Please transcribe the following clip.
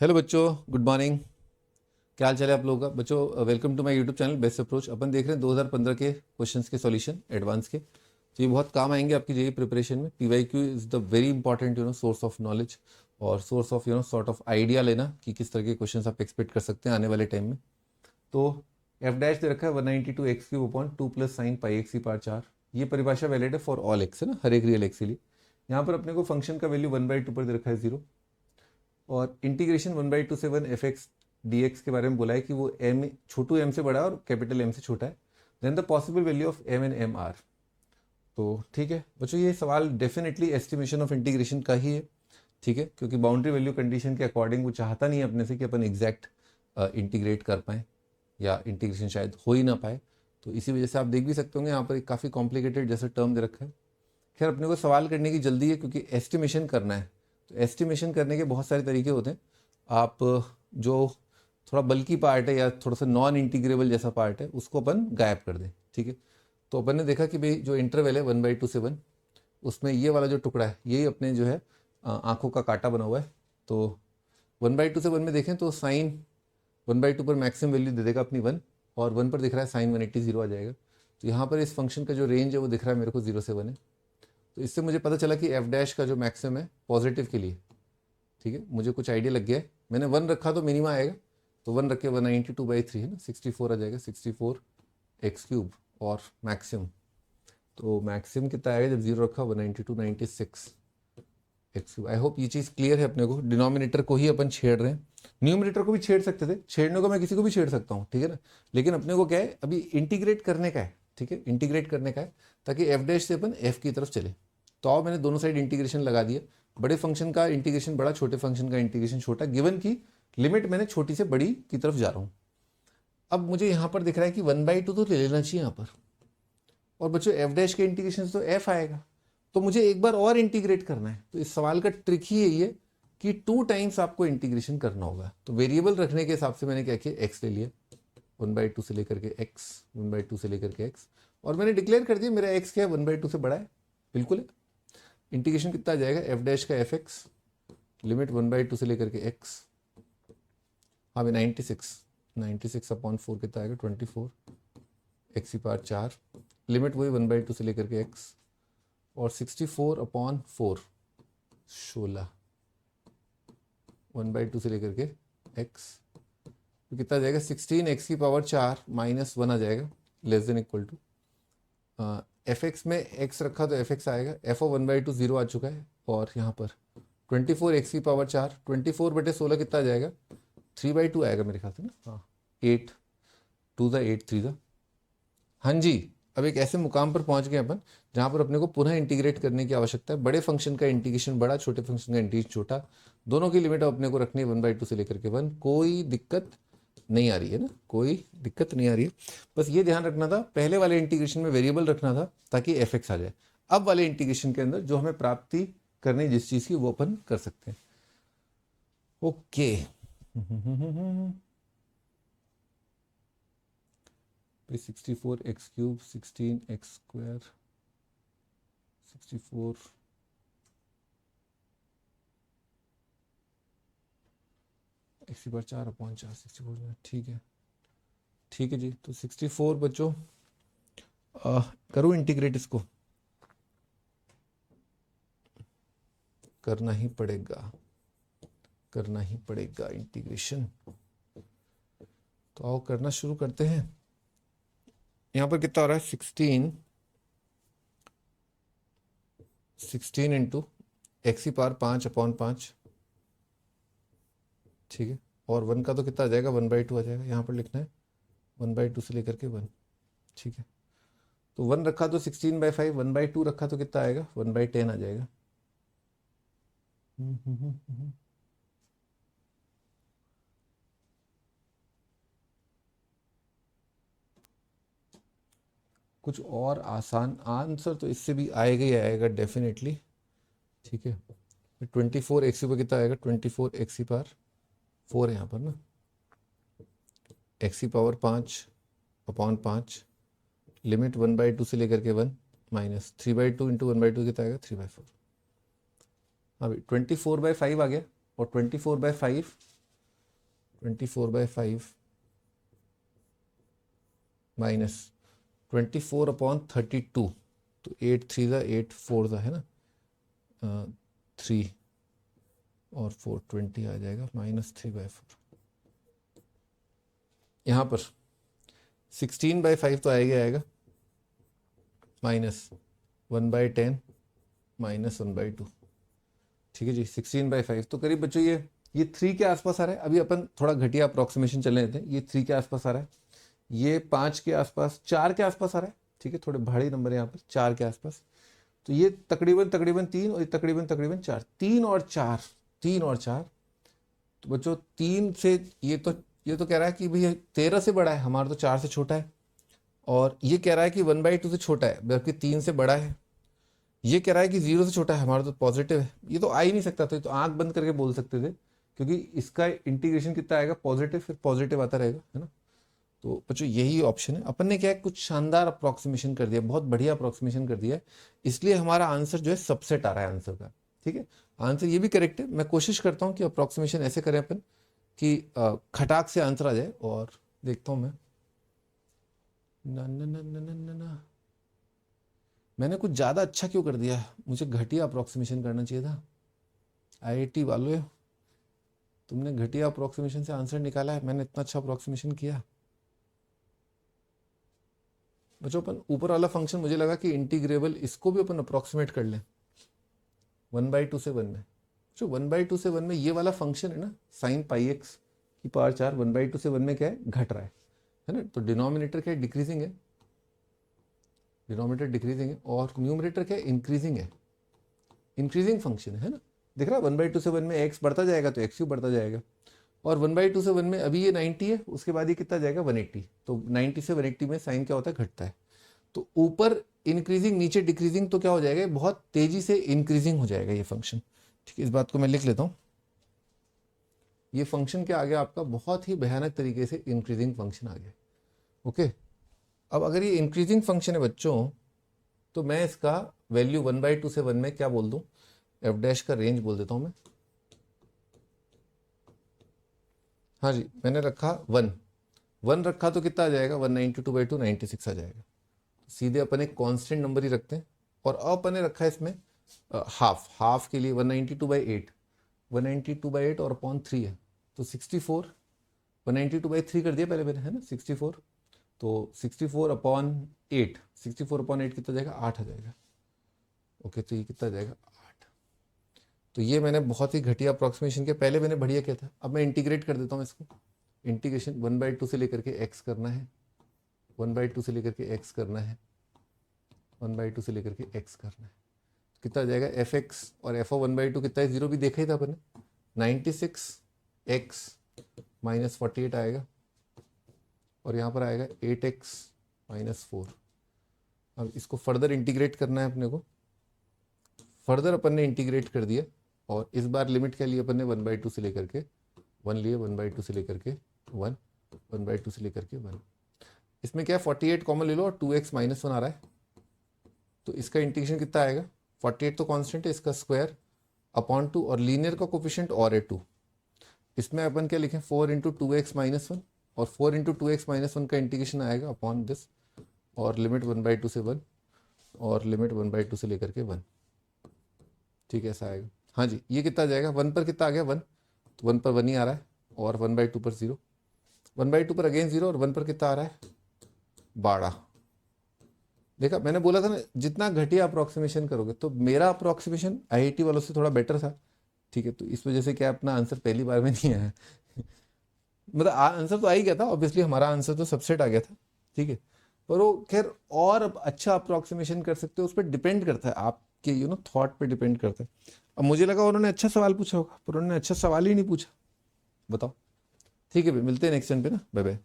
Hello बच्चों, good morning. क्या हाल चाल है आप लोगों का? बच्चों welcome to my YouTube channel best approach. अपन देख रहे हैं 2015 के क्वेश्चंस के सॉल्यूशन एडवांस के। तो ये बहुत काम आएंगे आपकी जेई प्रिपरेशन में। PYQ is the very important source of knowledge और source of sort of idea लेना कि किस तरह के क्वेश्चन आप एक्सपेक्ट कर सकते हैं आने वाले टाइम में। तो एफ डैश दे रखा है 192 x cube upon 2 plus sine pi x की पावर 4। ये परिभाषा वैलिड है फॉर ऑल एक्स, है ना, हर एक रियल एक्स के लिए। यहाँ पर अपने को फंक्शन का वैल्यू 1/2 पर दे रखा है 0 और इंटीग्रेशन 1/2 से 1 एफ एक्स डी एक्स के बारे में बोला है कि वो एम छोटू एम से बड़ा और कैपिटल एम से छोटा है। Then the possible value of M and M are. तो ठीक है बच्चों, ये सवाल डेफिनेटली एस्टिमेशन ऑफ इंटीग्रेशन का ही है, ठीक है, क्योंकि बाउंड्री वैल्यू कंडीशन के अकॉर्डिंग वो चाहता नहीं है अपने से कि अपन एग्जैक्ट इंटीग्रेट कर पाएँ या इंटीग्रेशन शायद हो ही ना पाए। तो इसी वजह से आप देख भी सकते होंगे यहाँ पर एक काफ़ी कॉम्प्लिकेटेड जैसा टर्म दे रखा है। खैर अपने को सवाल करने की जल्दी है क्योंकि एस्टिमेशन करना है। तो एस्टिमेशन करने के बहुत सारे तरीके होते हैं। आप जो थोड़ा बल्कि पार्ट है या थोड़ा सा नॉन इंटीग्रेबल जैसा पार्ट है उसको अपन गायब कर दें, ठीक है। तो अपन ने देखा कि भाई जो इंटरवल है 1/2 से 1, उसमें ये वाला जो टुकड़ा है यही अपने जो है आँखों का कांटा बना हुआ है। तो 1/2 से 1 में देखें तो साइन 1/2 पर मैक्सिमम वैल्यू दे देगा अपनी 1 और 1 पर दिख रहा है साइन 180 0 आ जाएगा। तो यहाँ पर इस फंक्शन का जो रेंज है वो दिख रहा है मेरे को 0 से 1 है। तो इससे मुझे पता चला कि एफ डैश का जो मैक्सिमम है पॉजिटिव के लिए, ठीक है, मुझे कुछ आइडिया लग गया है। मैंने 1 रखा तो मिनिमा आएगा, तो 1 रख के 192/3 है ना, 64 आ जाएगा, 64 एक्स क्यूब और मैक्सिमम। तो मैक्सिमम कितना आएगा जब 0 रखा? 192/96 एक्स क्यूब। आई होप ये चीज़ क्लियर है अपने को। डिनोमिनेटर को ही अपन छेड़ रहे हैं, न्यूमरेटर को भी छेड़ सकते थे, छेड़ने को मैं किसी को भी छेड़ सकता हूँ, ठीक है ना। लेकिन अपने को क्या है, अभी इंटीग्रेट करने का है, ठीक है, इंटीग्रेट करने का है ताकि एफ डैश से अपन एफ की तरफ चले। तो आओ मैंने दोनों साइड इंटीग्रेशन लगा दिया। बड़े फंक्शन का इंटीग्रेशन बड़ा, छोटे फंक्शन का इंटीग्रेशन छोटा, गिवन की लिमिट मैंने छोटी से बड़ी की तरफ जा रहा हूँ। अब मुझे यहाँ पर दिख रहा है कि 1/2 तो ले लेना चाहिए यहाँ पर, और बच्चों एफ डैश के इंटीग्रेशन से तो एफ आएगा, तो मुझे एक बार और इंटीग्रेट करना है। तो इस सवाल का ट्रिक ही यही है कि 2 टाइम्स आपको इंटीग्रेशन करना होगा। तो वेरिएबल रखने के हिसाब से मैंने क्या किया, एक्स ले लिया, 1/2 से लेकर के एक्स, 1/2 से लेकर के एक्स, और मैंने डिक्लेयर कर दिया मेरा एक्स क्या है, 1/2 से बड़ा है, बिल्कुल है। इंटीग्रेशन कितना आ जाएगा, एफ डैश का एफ एक्स, लिमिट 1/2 से लेकर के एक्स, हाँ भाई 96/4 कितना आएगा, 24 एक्स की पावर 4, लिमिट वही 1/2 से लेकर के एक्स, और 64/4 16, 1/2 से लेकर के एक्स, तो कितना आ जाएगा, 16 एक्स की पावर 4 -1 आ जाएगा, less than equal to F X में एक्स रखा तो एफ एक्स आएगा, एफ ऑफ 1/2 0 आ चुका है, और यहाँ पर 24 एक्स की पावर 4, 24/16 कितना आ जाएगा, 3/2 आएगा मेरे ख्याल से ना, हाँ 8 2 8 3 हाँ जी। अब एक ऐसे मुकाम पर पहुंच गए अपन जहां पर अपने को पुनः इंटीग्रेट करने की आवश्यकता है। बड़े फंक्शन का इंटीग्रेशन बड़ा, छोटे फंक्शन का इंटीग्रेशन छोटा, दोनों की लिमिट अपने को रखनी है 1/2 से लेकर के 1। कोई दिक्कत नहीं आ रही है ना, कोई दिक्कत नहीं आ रही है। बस ये ध्यान रखना था, पहले वाले इंटीग्रेशन में वेरिएबल रखना था ताकि एफ एक्स आ जाए। अब वाले इंटीग्रेशन के अंदर जो हमें प्राप्ति करनी जिस चीज़ की वो अपन कर सकते हैं। Okay 64 x cube, 16 x square, 64 x की पावर 4/4, 64, ठीक है, ठीक है जी। तो 64 बच्चों करूँ इंटीग्रेट, इसको करना ही पड़ेगा, करना ही पड़ेगा इंटीग्रेशन। तो आओ करना शुरू करते हैं। यहाँ पर कितना हो रहा है, 16 इंटू एक्स की पावर 5/5, ठीक है, और 1 का तो कितना आ जाएगा, 1/2 आ जाएगा। यहाँ पर लिखना है 1/2 से लेकर के 1, ठीक है। तो 1 रखा तो 16/5, 1/2 रखा तो कितना आएगा, 1/10 आ जाएगा। कुछ और आसान आंसर तो इससे भी आएगा ही आएगा डेफिनेटली, ठीक है। 24 एक्स पर कितना आएगा, 24 एक्स की पावर 4 है यहाँ पर ना, एक्स की पावर 5/5, लिमिट 1/2 से लेकर के 1 माइनस 3/2 इंटू 1/2 कितना आएगा, 3/4। हाँ भाई 24/5 आ गया, और 24/5 24/5 माइनस 24/32, तो 8 3 8 4 है ना, 3 और 4 20 आ जाएगा, -3/4। यहाँ पर 16/5 तो आएगा -1/10 -1/2। ठीक है जी, 16/5 तो करीब बच्चों ये 3 के आसपास आ रहा है। अभी अपन थोड़ा घटिया अप्रोक्सीमेशन चल लेते हैं। ये 3 के आसपास आ रहा है, ये 5 के आसपास, 4 के आसपास आ रहा है। ठीक है, थोड़े भारी नंबर है यहाँ पर, 4 के आसपास। तो ये तकरीबन 3 और ये तकरीबन 4, 3 और 4। तो बच्चों 3 से ये तो कह रहा है कि भैया 13 से बड़ा है, हमारा तो 4 से छोटा है। और ये कह रहा है कि 1/2 से छोटा है, बल्कि 3 से बड़ा है। ये कह रहा है कि 0 से छोटा है, हमारा तो पॉजिटिव है। ये तो आ ही नहीं सकता था, तो आंख बंद करके बोल सकते थे, क्योंकि इसका इंटीग्रेशन कितना आएगा, पॉजिटिव, फिर पॉजिटिव आता रहेगा, है ना। तो बच्चों यही ऑप्शन है। अपन ने क्या है, कुछ शानदार अप्रोक्सीमेशन कर दिया, बहुत बढ़िया अप्रोक्सीमेशन कर दिया है, इसलिए हमारा आंसर जो है सबसेट आ रहा है आंसर का। ठीक है, आंसर ये भी करेक्ट है। मैं कोशिश करता हूँ कि अप्रोक्सीमेशन ऐसे करें अपन कि खटाक से आंसर आ जाए। और देखता हूँ मैं, ना ना ना ना ना ना ना, मैंने कुछ ज़्यादा अच्छा क्यों कर दिया, मुझे घटिया अप्रोक्सीमेशन करना चाहिए था। IIT वालों, तुमने घटिया अप्रोक्सीमेशन से आंसर निकाला है, मैंने इतना अच्छा अप्रोक्सीमेशन किया। बच्चों अपन ऊपर वाला फंक्शन, मुझे लगा कि इंटीग्रेबल, इसको भी अपन अप्रोक्सीमेट कर लें 1/2 से 1 में। जो 1/2 से 1 में ये वाला फंक्शन है ना, sin πx की पावर 4, 1/2 से 1 में क्या है, घट रहा है ना। तो डिनोमिनेटर क्या है, डिक्रीजिंग है, डिनोमिनेटर डिक्रीजिंग है, और न्यूमरेटर क्या है, इंक्रीजिंग है, इंक्रीजिंग फंक्शन है ना। देख रहा है, 1/2 से 1 में x बढ़ता जाएगा तो x भी बढ़ता जाएगा। और 1/2 से 1 में अभी ये 90 है, उसके बाद ये कितना जाएगा, 180। तो 90 से 180 में साइन क्या होता है, घटता है। तो ऊपर इंक्रीजिंग, नीचे डिक्रीजिंग, तो क्या हो जाएगा, बहुत तेजी से इंक्रीजिंग हो जाएगा ये फंक्शन। ठीक है, इस बात को मैं लिख लेता हूँ। ये फंक्शन क्या आ गया आपका, बहुत ही भयानक तरीके से इंक्रीजिंग फंक्शन आ गया। ओके, अब अगर ये इंक्रीजिंग फंक्शन है बच्चों, तो मैं इसका वैल्यू 1/2 से 1 में क्या बोल दूं, एफ डैश का रेंज बोल देता हूं मैं। हाँ जी, मैंने रखा 1 रखा, तो कितना आ जाएगा, 192/2 96 आ जाएगा। सीधे अपन एक कांस्टेंट नंबर ही रखते हैं। और अब अपन ने रखा है इसमें हाफ के लिए 192/8, 192/8 और अपॉन 3 है, तो 64, 192/3 कर दिया पहले मैंने, है ना, 64। तो 64/8, 64/8 कितना जाएगा, 8 आ जाएगा। ओके, तो ये कितना जाएगा, 8। तो ये मैंने बहुत ही घटिया अप्रोक्सीमेशन किया, पहले मैंने बढ़िया किया था। अब मैं इंटीग्रेट कर देता हूँ इसको। इंटीग्रेशन 1/2 से लेकर के x करना है, 1/2 से लेकर के x करना है, 1/2 से लेकर के x करना है। कितना जाएगा, fx और f 1/2 कितना है, 0 भी देखा ही था अपन ने, 96x -48 आएगा, और यहाँ पर आएगा 8x -4। अब इसको फर्दर इंटीग्रेट करना है अपने को। फर्दर अपन ने इंटीग्रेट कर दिया, और इस बार लिमिट क्या ली अपन ने, 1/2 से लेकर के 1 लिए, 1/2 से लेकर के 1, 1/2 से लेकर के 1। इसमें क्या है, 48 कॉमन ले लो, और 2x -1 आ रहा है, तो इसका इंटीग्रेशन कितना आएगा, 48 तो कांस्टेंट है, इसका स्क्वायर अपॉन 2, और लीनियर का कोफिशिएंट और है 2। इसमें अपन क्या लिखें, 4 × 2x -1, और 4 × 2x -1 का इंटीग्रेशन आएगा अपॉन दिस, और लिमिट 1/2 से 1, और लिमिट 1/2 से लेकर के 1। ठीक है, ऐसा आएगा। हाँ जी, ये कितना जाएगा, 1 पर कितना आ गया, 1, तो 1 पर 1 ही आ रहा है, और 1/2 पर 0, 1/2 पर अगेन 0, और 1 पर कितना आ रहा है, 12। देखा, मैंने बोला था ना, जितना घटिया अप्रोक्सीमेशन करोगे, तो मेरा अप्रोक्सीमेशन IIT वालों से थोड़ा बेटर था। ठीक है, तो इस वजह से क्या अपना आंसर पहली बार में नहीं आया मतलब आंसर तो आ ही गया था, ऑब्वियसली हमारा आंसर तो सबसेट आ गया था। ठीक है, पर वो खैर और अच्छा अप्रोक्सीमेशन कर सकते हो, उस पर डिपेंड करता है, आपके थॉट पे डिपेंड करता है। अब मुझे लगा उन्होंने अच्छा सवाल पूछा होगा, पर उन्होंने अच्छा सवाल ही नहीं पूछा, बताओ। ठीक है भाई, मिलते हैं नेक्स्ट टाइम पे ना, बाय बाय।